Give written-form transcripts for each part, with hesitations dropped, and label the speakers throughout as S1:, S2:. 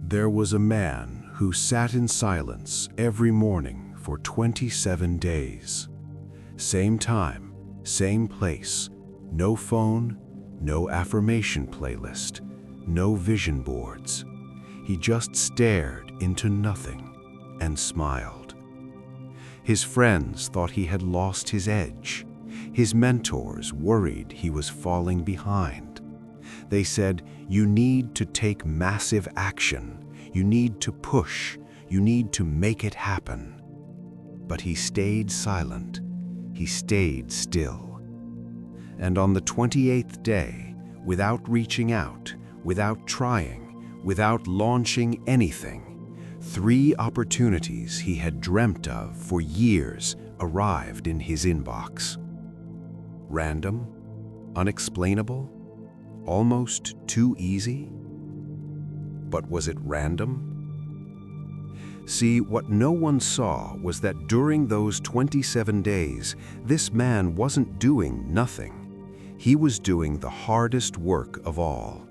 S1: There was a man who sat in silence every morning for 27 days. Same time, same place, no phone, no affirmation playlist, no vision boards. He just stared into nothing and smiled. His friends thought he had lost his edge. His mentors worried he was falling behind. They said, "You need to take massive action. You need to push. You need to make it happen." But he stayed silent. He stayed still. And on the 28th day, without reaching out, without trying, without launching anything, 3 opportunities he had dreamt of for years arrived in his inbox. Random, unexplainable, almost too easy. But was it random? See, what no one saw was that during those 27 days, this man wasn't doing nothing. He was doing the hardest work of all.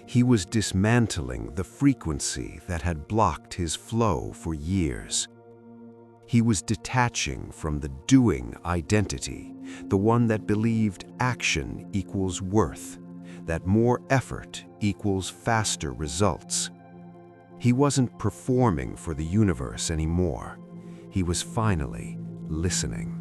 S1: He was dismantling the frequency that had blocked his flow for years. He was detaching from the doing identity, the one that believed action equals worth, that more effort equals faster results. He wasn't performing for the universe anymore. He was finally listening.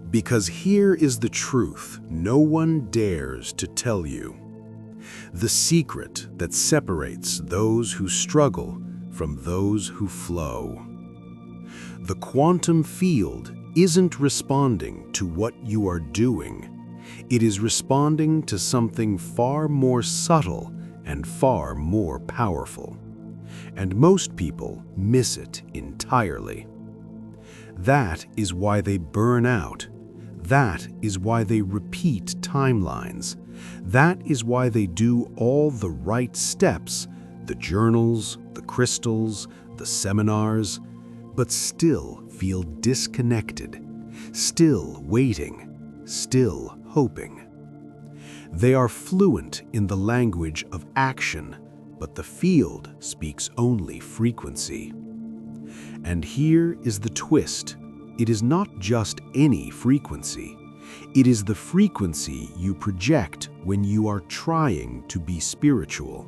S1: Because here is the truth no one dares to tell you. The secret that separates those who struggle from those who flow. The quantum field isn't responding to what you are doing. It is responding to something far more subtle and far more powerful. And most people miss it entirely. That is why they burn out. That is why they repeat timelines. That is why they do all the right steps, the journals, the crystals, the seminars, but still feel disconnected, still waiting, still hoping. They are fluent in the language of action, but the field speaks only frequency. And here is the twist. It is not just any frequency. It is the frequency you project when you are trying to be spiritual.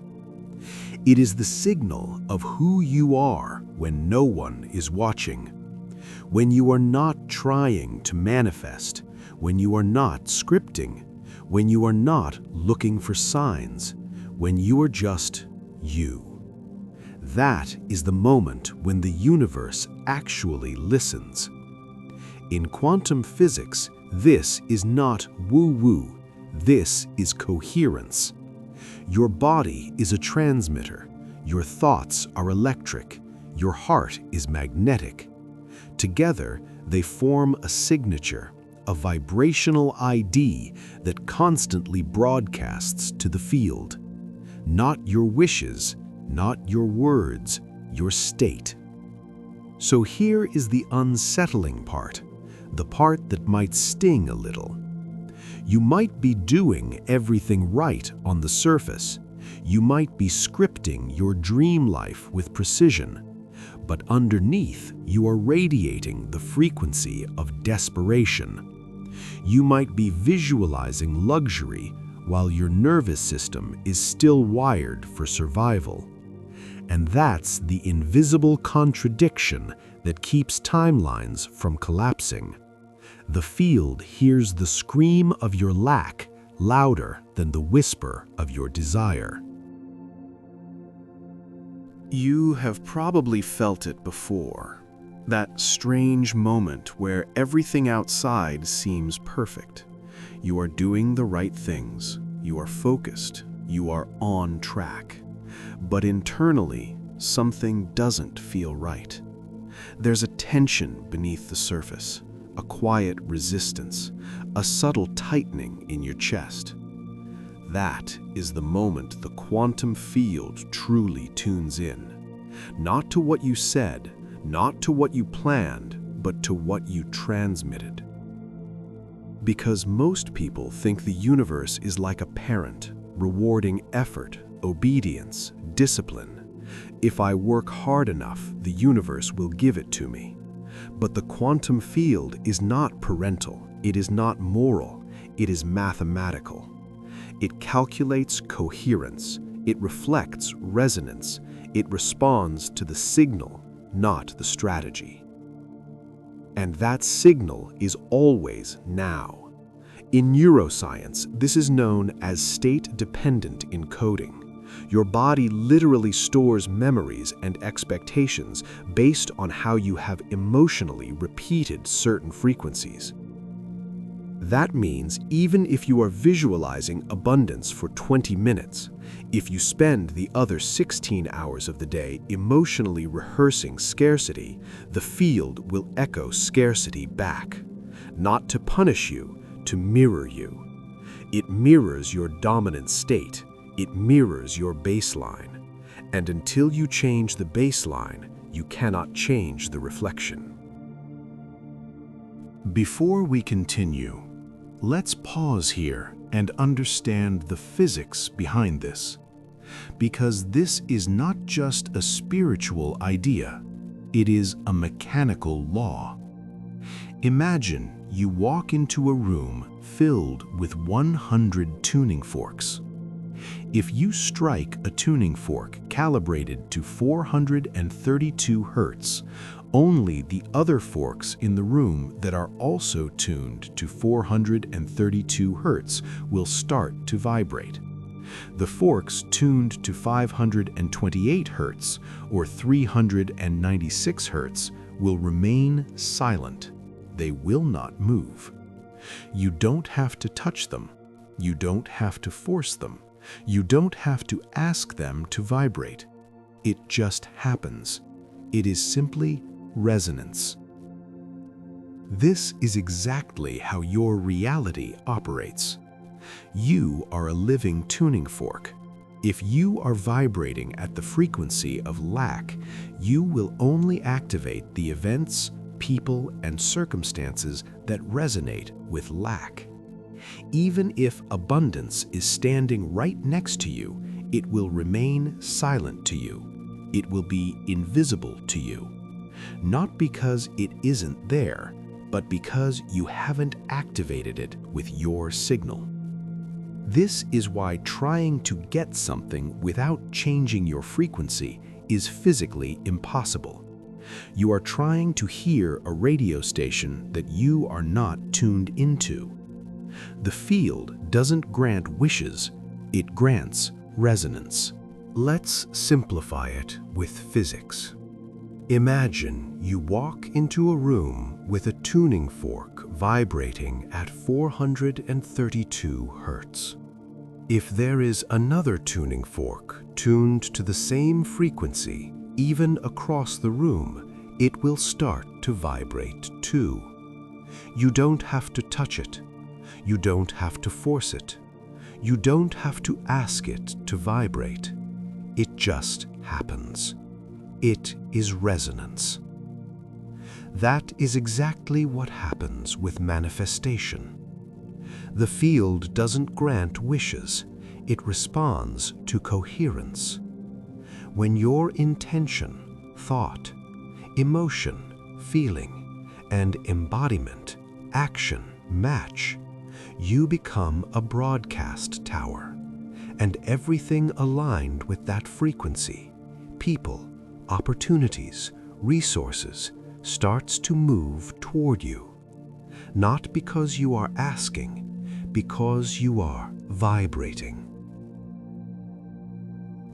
S1: It is the signal of who you are when no one is watching. When you are not trying to manifest, when you are not scripting, when you are not looking for signs, when you are just you. That is the moment when the universe actually listens. In quantum physics, this is not woo-woo. This is coherence. Your body is a transmitter. Your thoughts are electric. Your heart is magnetic. Together, they form a signature, a vibrational ID that constantly broadcasts to the field. Not your wishes, not your words, your state. So here is the unsettling part, the part that might sting a little. You might be doing everything right on the surface. You might be scripting your dream life with precision, but underneath you are radiating the frequency of desperation. You might be visualizing luxury while your nervous system is still wired for survival. And that's the invisible contradiction that keeps timelines from collapsing. The field hears the scream of your lack louder than the whisper of your desire. You have probably felt it before. That strange moment where everything outside seems perfect. You are doing the right things. You are focused. You are on track. But internally, something doesn't feel right. There's a tension beneath the surface, a quiet resistance, a subtle tightening in your chest. That is the moment the quantum field truly tunes in. Not to what you said, not to what you planned, but to what you transmitted. Because most people think the universe is like a parent, rewarding effort, obedience, discipline. If I work hard enough, the universe will give it to me. But the quantum field is not parental, it is not moral, it is mathematical. It calculates coherence, it reflects resonance, it responds to the signal, not the strategy. And that signal is always now. In neuroscience, this is known as state-dependent encoding. Your body literally stores memories and expectations based on how you have emotionally repeated certain frequencies. That means even if you are visualizing abundance for 20 minutes, if you spend the other 16 hours of the day emotionally rehearsing scarcity, the field will echo scarcity back. Not to punish you, to mirror you. It mirrors your dominant state. It mirrors your baseline. And until you change the baseline, you cannot change the reflection. Before we continue, let's pause here and understand the physics behind this. Because this is not just a spiritual idea, it is a mechanical law. Imagine you walk into a room filled with 100 tuning forks. If you strike a tuning fork calibrated to 432 Hz, only the other forks in the room that are also tuned to 432 Hz will start to vibrate. The forks tuned to 528 Hz or 396 Hz will remain silent. They will not move. You don't have to touch them. You don't have to force them. You don't have to ask them to vibrate. It just happens. It is simply resonance. This is exactly how your reality operates. You are a living tuning fork. If you are vibrating at the frequency of lack, you will only activate the events, people, and circumstances that resonate with lack. Even if abundance is standing right next to you, it will remain silent to you. It will be invisible to you. Not because it isn't there, but because you haven't activated it with your signal. This is why trying to get something without changing your frequency is physically impossible. You are trying to hear a radio station that you are not tuned into. The field doesn't grant wishes, it grants resonance. Let's simplify it with physics. Imagine you walk into a room with a tuning fork vibrating at 432 Hz. If there is another tuning fork tuned to the same frequency, even across the room, it will start to vibrate too. You don't have to touch it. You don't have to force it. You don't have to ask it to vibrate. It just happens. It is resonance. That is exactly what happens with manifestation. The field doesn't grant wishes, it responds to coherence. When your intention, thought, emotion, feeling, and embodiment, action match, you become a broadcast tower, and everything aligned with that frequency, people, opportunities, resources, starts to move toward you. Not because you are asking, because you are vibrating.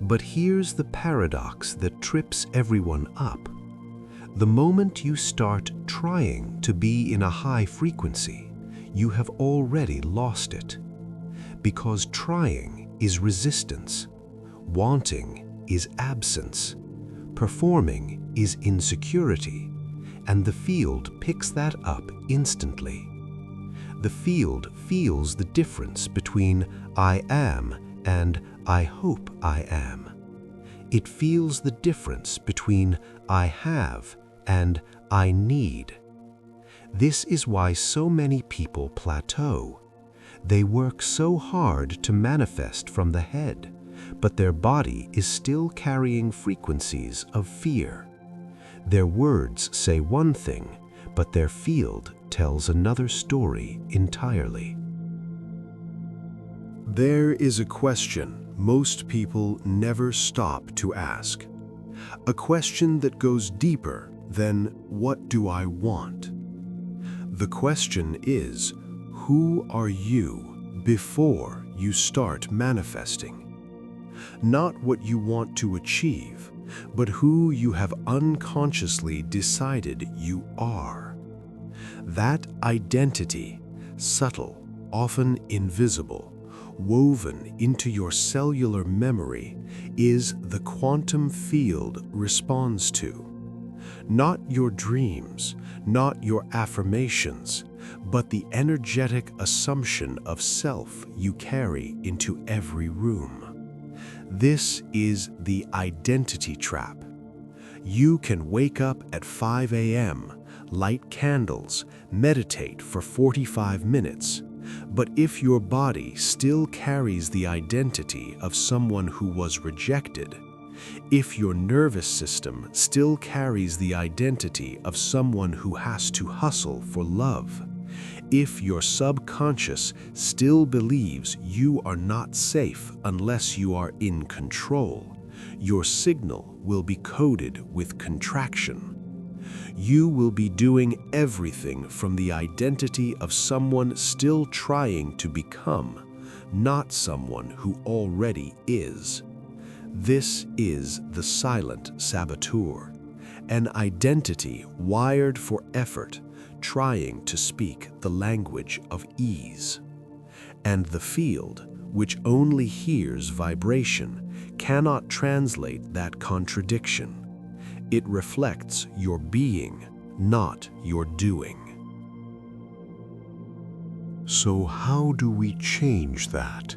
S1: But here's the paradox that trips everyone up. The moment you start trying to be in a high frequency, you have already lost it. Because trying is resistance, wanting is absence, performing is insecurity, and the field picks that up instantly. The field feels the difference between I am and I hope I am. It feels the difference between I have and I need. This is why so many people plateau.
S2: They work so hard to manifest from the head, but their body is still carrying frequencies of fear. Their words say one thing, but their field tells another story entirely.
S1: There is a question most people never stop to ask. A question that goes deeper than, "What do I want?" The question is, who are you before you start manifesting? Not what you want to achieve, but who you have unconsciously decided you are. That identity, subtle, often invisible, woven into your cellular memory, is the quantum field responds to. Not your dreams, not your affirmations, but the energetic assumption of self you carry into every room. This is the identity trap. You can wake up at 5 a.m., light candles, meditate for 45 minutes, but if your body still carries the identity of someone who was rejected, if your nervous system still carries the identity of someone who has to hustle for love, if your subconscious still believes you are not safe unless you are in control, your signal will be coded with contraction. You will be doing everything from the identity of someone still trying to become, not someone who already is. This is the silent saboteur, an identity wired for effort, trying to speak the language of ease. And the field, which only hears vibration, cannot translate that contradiction. It reflects your being, not your doing.
S2: So how do we change that?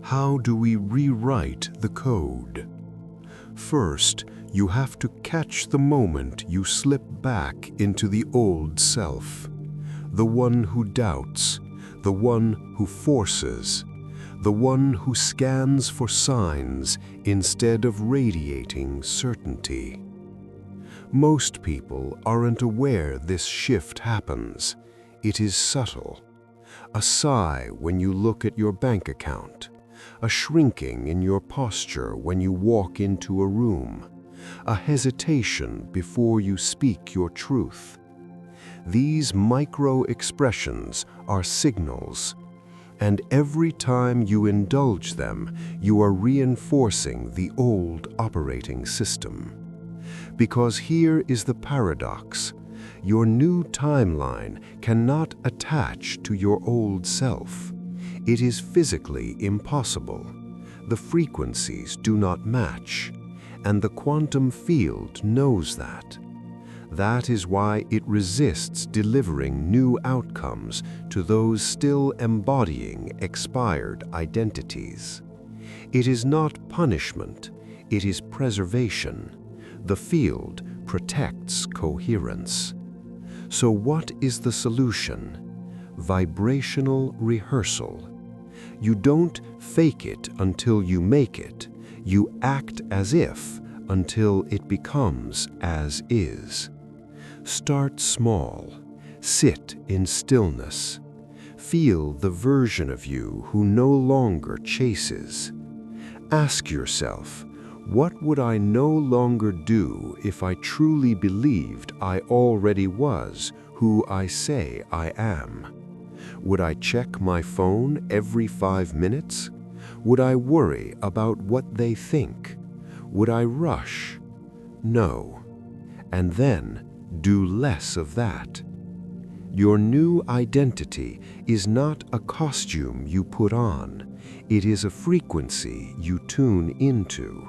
S2: How do we rewrite the code? First, you have to catch the moment you slip back into the old self, the one who doubts, the one who forces, the one who scans for signs instead of radiating certainty. Most people aren't aware this shift happens. It is subtle. A sigh when you look at your bank account, a shrinking in your posture when you walk into a room, a hesitation before you speak your truth. These micro-expressions are signals, and every time you indulge them, you are reinforcing the old operating system. Because here is the paradox. Your new timeline cannot attach to your old self. It is physically impossible. The frequencies do not match, and the quantum field knows that. That is why it resists delivering new outcomes to those still embodying expired identities. It is not punishment, it is preservation. The field protects coherence. So what is the solution? Vibrational rehearsal. You don't fake it until you make it. You act as if until it becomes as is. Start small. Sit in stillness. Feel the version of you who no longer chases. Ask yourself, what would I no longer do if I truly believed I already was who I say I am? Would I check my phone every 5 minutes? Would I worry about what they think? Would I rush? No. And then do less of that. Your new identity is not a costume you put on. It is a frequency you tune into.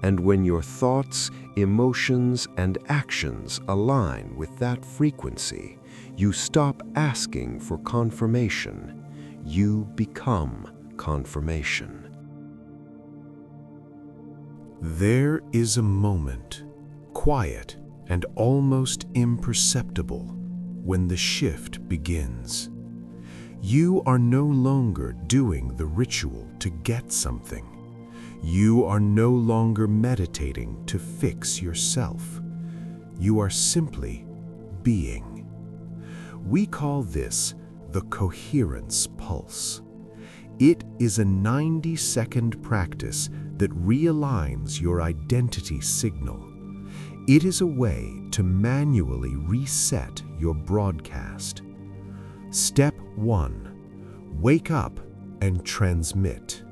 S2: And when your thoughts, emotions, and actions align with that frequency, you stop asking for confirmation. You become confirmation.
S1: There is a moment, quiet and almost imperceptible, when the shift begins.
S2: You are no longer doing the ritual to get something. You are no longer meditating to fix yourself. You are simply being. We call this the Coherence Pulse. It is a 90-second practice that realigns your identity signal. It is a way to manually reset your broadcast. Step 1. Wake up and transmit.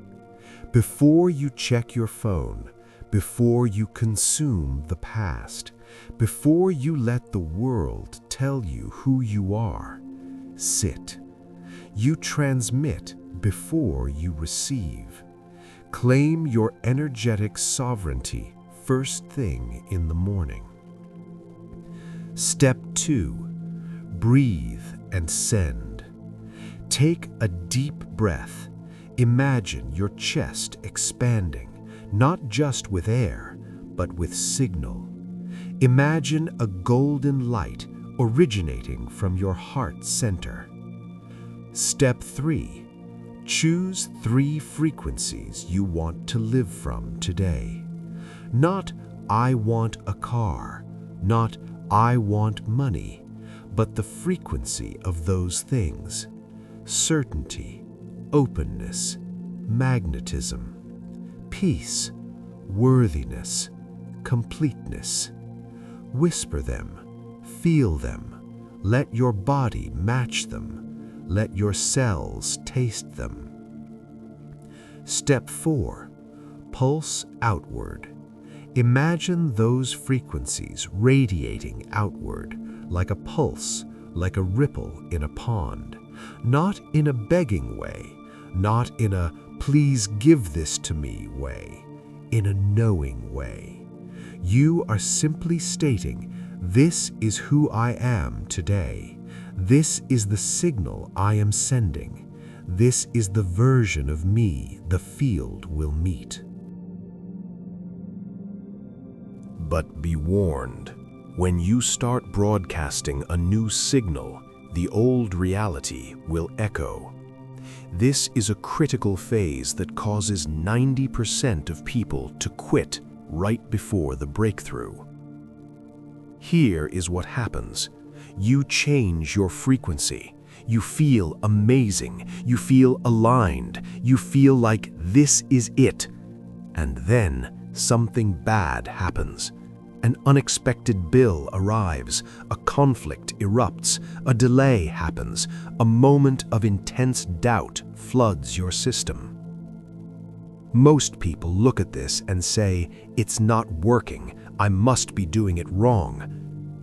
S2: Before you check your phone, before you consume the past, before you let the world tell you who you are, sit. You transmit before you receive. Claim your energetic sovereignty first thing in the morning. Step 2. Breathe and send. Take a deep breath. Imagine your chest expanding, not just with air, but with signal. Imagine a golden light originating from your heart center. Step 3. Choose 3 frequencies you want to live from today. Not "I want a car," not "I want money," but the frequency of those things: certainty, openness, magnetism, peace, worthiness, completeness. Whisper them, feel them, let your body match them, let your cells taste them. Step 4. Pulse outward. Imagine those frequencies radiating outward, like a pulse, like a ripple in a pond, not in a begging way, not in a "please give this to me" way, in a knowing way. You are simply stating, "This is who I am today. This is the signal I am sending. This is the version of me the field will meet." But be warned, when you start broadcasting a new signal, the old reality will echo. This is a critical phase that causes 90% of people to quit right before the breakthrough. Here is what happens. You change your frequency. You feel amazing. You feel aligned. You feel like this is it. And then something bad happens. An unexpected bill arrives, a conflict erupts, a delay happens, a moment of intense doubt floods your system. Most people look at this and say, "It's not working, I must be doing it wrong."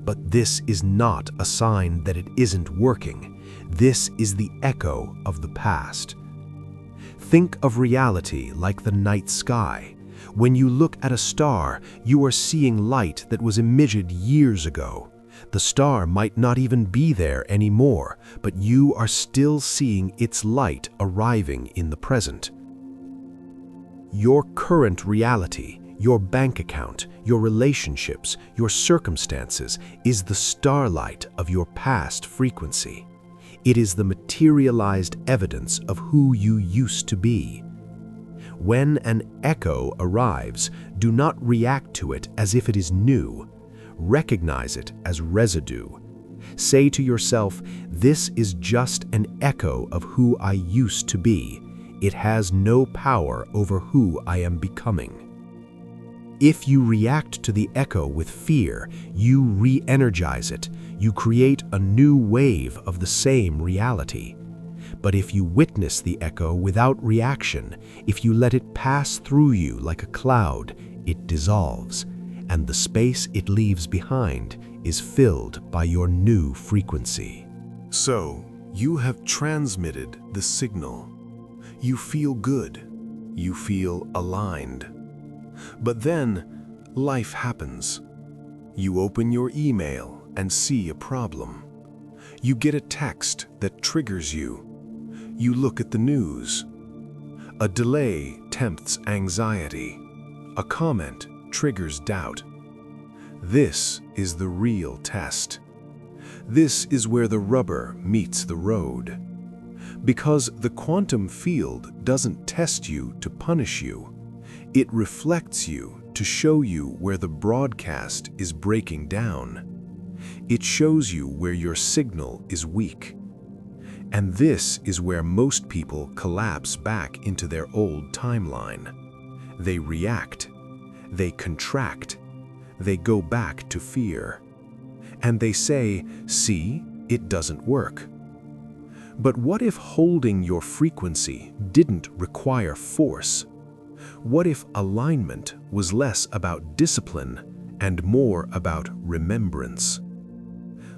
S2: But this is not a sign that it isn't working. This is the echo of the past. Think of reality like the night sky. When you look at a star, you are seeing light that was emitted years ago. The star might not even be there anymore, but you are still seeing its light arriving in the present. Your current reality, your bank account, your relationships, your circumstances is the starlight of your past frequency. It is the materialized evidence of who you used to be. When an echo arrives, do not react to it as if it is new. Recognize it as residue. Say to yourself, "This is just an echo of who I used to be. It has no power over who I am becoming." If you react to the echo with fear, you re-energize it. You create a new wave of the same reality. But if you witness the echo without reaction, if you let it pass through you like a cloud, it dissolves, and the space it leaves behind is filled by your new frequency. So, you have transmitted the signal. You feel good. You feel aligned. But then, life happens. You open your email and see a problem. You get a text that triggers you. You look at the news. A delay tempts anxiety. A comment triggers doubt. This is the real test. This is where the rubber meets the road.
S1: Because the quantum field doesn't test you to punish you. It reflects you to show you where the broadcast is breaking down. It shows you where your signal is weak. And this is where most people collapse back into their old timeline. They react. They contract. They go back to fear. And they say, "See, it doesn't work." But what if holding your frequency didn't require force? What if alignment was less about discipline and more about remembrance?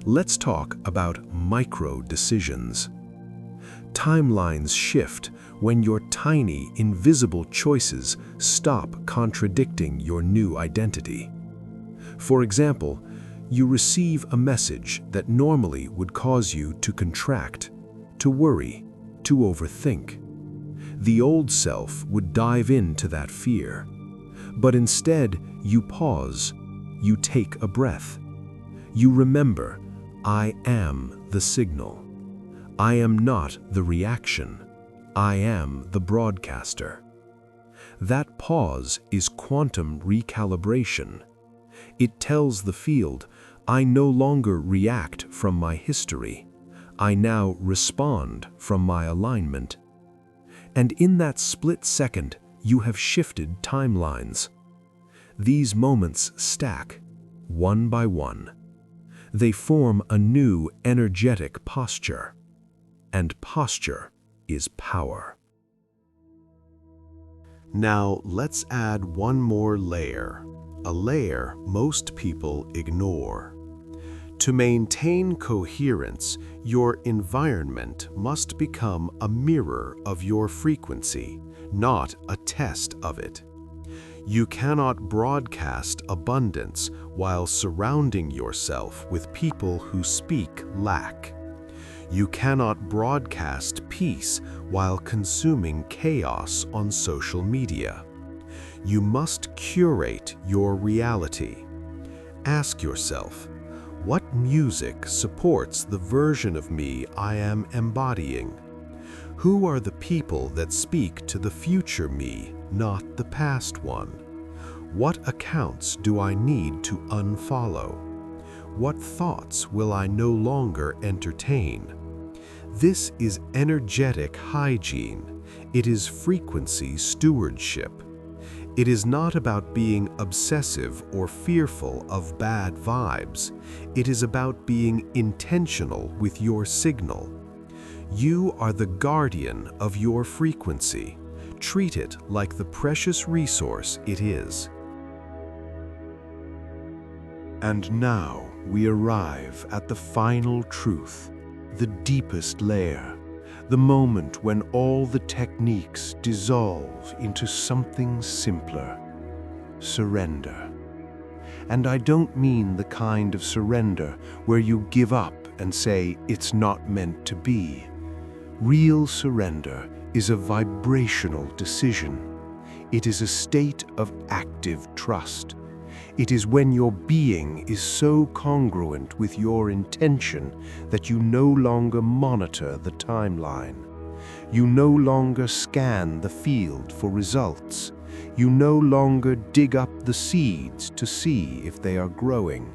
S1: Let's talk about micro decisions. Timelines shift when your tiny, invisible choices stop contradicting your new identity. For example, you receive a message that normally would cause you to contract, to worry, to overthink. The old self would dive into that fear. But instead, you pause, you take a breath. You remember, I am the signal. I am not the reaction. I am the broadcaster. That pause is quantum recalibration. It tells the field, I no longer react from my history. I now respond from my alignment. And in that split second, you have shifted timelines. These moments stack, one by one. They form a new energetic posture. And posture is power.
S2: Now let's add one more layer, a layer most people ignore. To maintain coherence, your environment must become a mirror of your frequency, not a test of it. You cannot broadcast abundance while surrounding yourself with people who speak lack. You cannot broadcast peace while consuming chaos on social media. You must curate your reality. Ask yourself, what music supports the version of me I am embodying? Who are the people that speak to the future me, not the past one? What accounts do I need to unfollow? What thoughts will I no longer entertain? This is energetic hygiene. It is frequency stewardship. It is not about being obsessive or fearful of bad vibes. It is about being intentional with your signal. You are the guardian of your frequency. Treat it like the precious resource it is. And now we arrive at the final truth, the deepest layer. The moment when all the techniques dissolve into something simpler. Surrender. And I don't mean the kind of surrender where you give up and say it's not meant to be. Real surrender is a vibrational decision. It is a state of active trust. It is when your being is so congruent with your intention that you no longer monitor the timeline. You no longer scan the field for results. You no longer dig up the seeds to see if they are growing,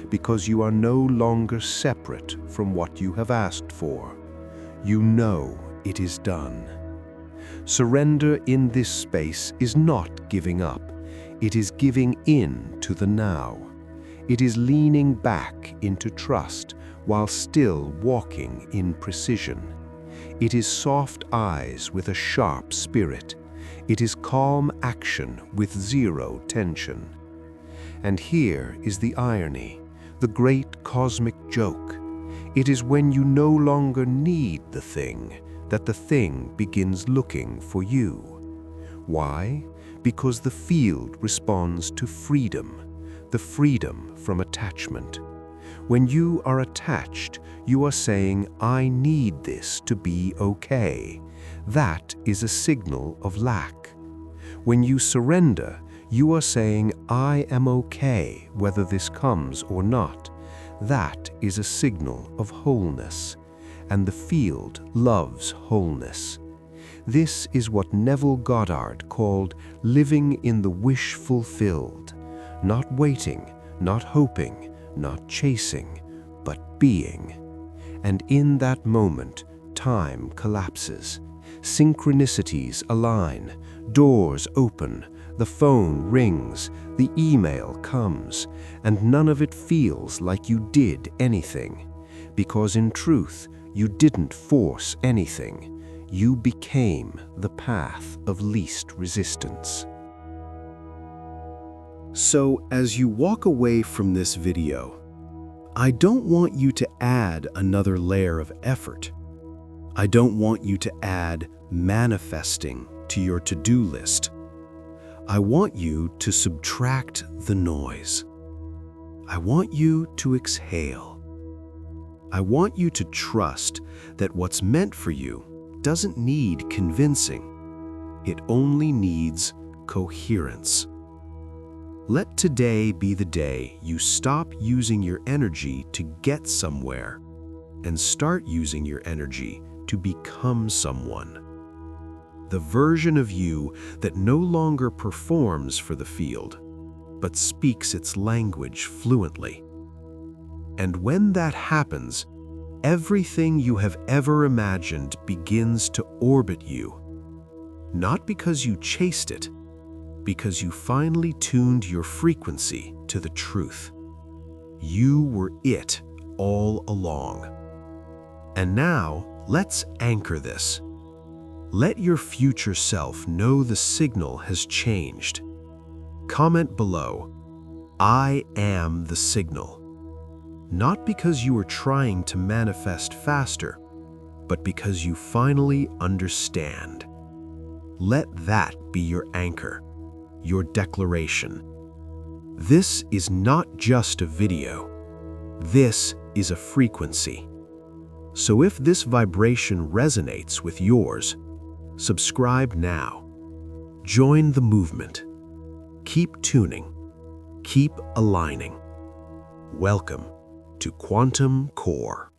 S2: because you are no longer separate from what you have asked for. You know it is done. Surrender in this space is not giving up. It is giving in to the now. It is leaning back into trust while still walking in precision. It is soft eyes with a sharp spirit. It is calm action with zero tension. And here is the irony, the great cosmic joke. It is when you no longer need the thing that the thing begins looking for you. Why? Because the field responds to freedom, the freedom from attachment. When you are attached, you are saying, I need this to be okay. That is a signal of lack. When you surrender, you are saying, I am okay whether this comes or not. That is a signal of wholeness. and the field loves wholeness. This is what 𝗖𝗛𝗧𝗘𝗥𝗦 called living in the wish fulfilled, not waiting, not hoping, not chasing, but being. And in that moment, time collapses, synchronicities align, doors open, the phone rings, the email comes, and none of it feels like you did anything, because in truth, you didn't force anything. You became the path of least resistance.
S1: So, as you walk away from this video, I don't want you to add another layer of effort. I don't want you to add manifesting to your to-do list. I want you to subtract the noise. I want you to exhale. I want you to trust that what's meant for you doesn't need convincing. It only needs coherence. Let today be the day you stop using your energy to get somewhere and start using your energy to become someone. The version of you that no longer performs for the field, but speaks its language fluently. And when that happens, everything you have ever imagined begins to orbit you. Not because you chased it, because you finally tuned your frequency to the truth. You were it all along. And now, let's anchor this. Let your future self know the signal has changed. Comment below, "I am the signal." Not because you are trying to manifest faster, but because you finally understand. Let that be your anchor, your declaration. This is not just a video. This is a frequency. So if this vibration resonates with yours, subscribe now. Join the movement. Keep tuning. Keep aligning. Welcome to Quantum Core.